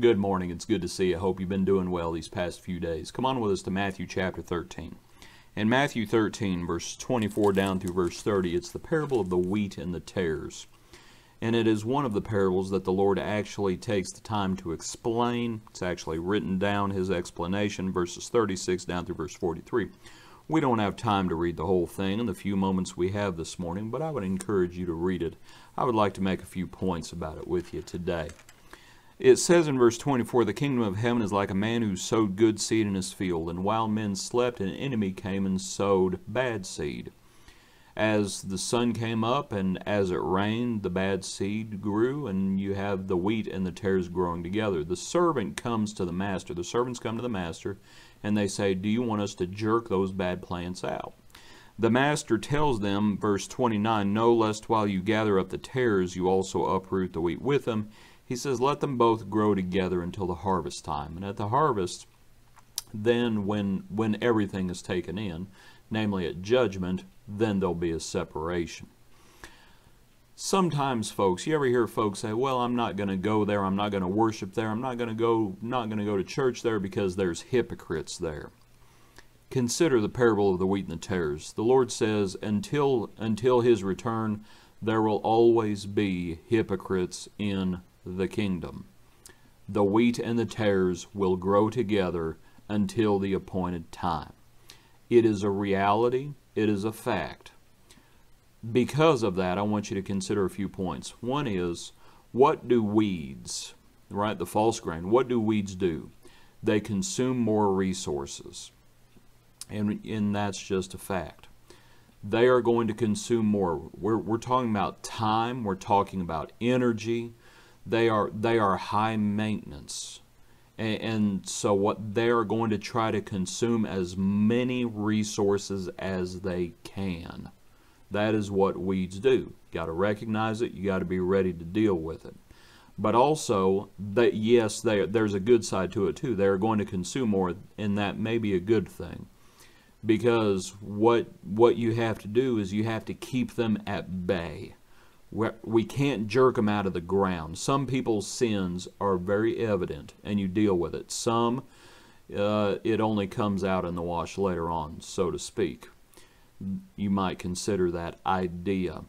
Good morning. It's good to see you. I hope you've been doing well these past few days. Come on with us to Matthew chapter 13. In Matthew 13, verse 24 down through verse 30, it's the parable of the wheat and the tares. And it is one of the parables that the Lord actually takes the time to explain. It's actually written down, his explanation, verses 36 down through verse 43. We don't have time to read the whole thing in the few moments we have this morning, but I would encourage you to read it. I would like to make a few points about it with you today. It says in verse 24, "The kingdom of heaven is like a man who sowed good seed in his field, and while men slept, an enemy came and sowed bad seed. As the sun came up and as it rained, the bad seed grew, and you have the wheat and the tares growing together. The servant comes to the master. The servants come to the master, and they say, 'Do you want us to jerk those bad plants out?' The master tells them, verse 29, 'No, lest while you gather up the tares, you also uproot the wheat with them.' He says, 'Let them both grow together until the harvest time.' And at the harvest, then when everything is taken in, namely at judgment, then there'll be a separation." Sometimes, folks, you ever hear folks say, "Well, I'm not going to go there. I'm not going to worship there. I'm not going to go to church there because there's hypocrites there." Consider the parable of the wheat and the tares. The Lord says, until his return, there will always be hypocrites in the kingdom. The wheat and the tares will grow together until the appointed time. It is a reality. It is a fact. Because of that, I want you to consider a few points. One is, what do weeds, right, the false grain, what do weeds do? They consume more resources. And that's just a fact. They are going to consume more. We're talking about time. We're talking about energy. They are high maintenance. And so what they are going to try to consume as many resources as they can. That is what weeds do. You got to recognize it. You got to be ready to deal with it. But also, yes, there's a good side to it too. They're going to consume more, and that may be a good thing. Because what you have to do is you have to keep them at bay. We can't jerk them out of the ground. Some people's sins are very evident, and you deal with it. Some, it only comes out in the wash later on, so to speak. You might consider that idea.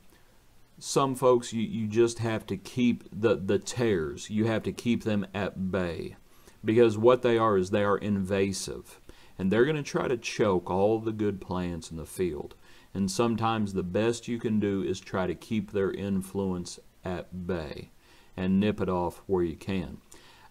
Some folks, you just have to keep the tares. You have to keep them at bay. Because what they are is they are invasive. And they're going to try to choke all the good plants in the field. And sometimes the best you can do is try to keep their influence at bay and nip it off where you can.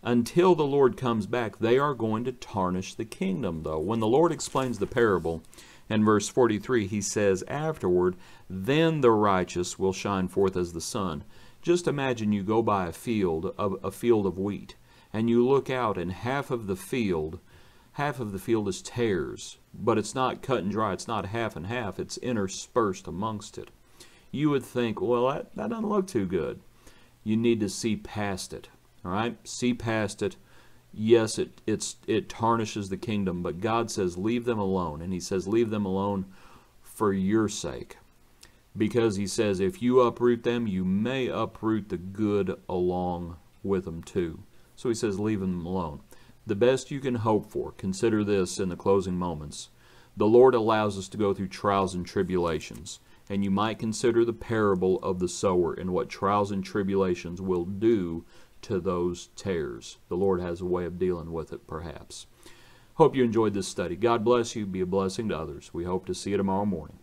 Until the Lord comes back, they are going to tarnish the kingdom, though. When the Lord explains the parable, in verse 43, he says, "Afterward, then the righteous will shine forth as the sun." Just imagine you go by a field of wheat, and you look out, and half of the field is tares, but it's not cut and dry. It's not half and half. It's interspersed amongst it. You would think, well, that doesn't look too good. You need to see past it. All right? See past it. Yes, it tarnishes the kingdom, but God says, leave them alone. And he says, leave them alone for your sake. Because he says, if you uproot them, you may uproot the good along with them too. So he says, leave them alone. The best you can hope for, consider this in the closing moments. The Lord allows us to go through trials and tribulations. And you might consider the parable of the sower and what trials and tribulations will do to those tares. The Lord has a way of dealing with it, perhaps. Hope you enjoyed this study. God bless you. Be a blessing to others. We hope to see you tomorrow morning.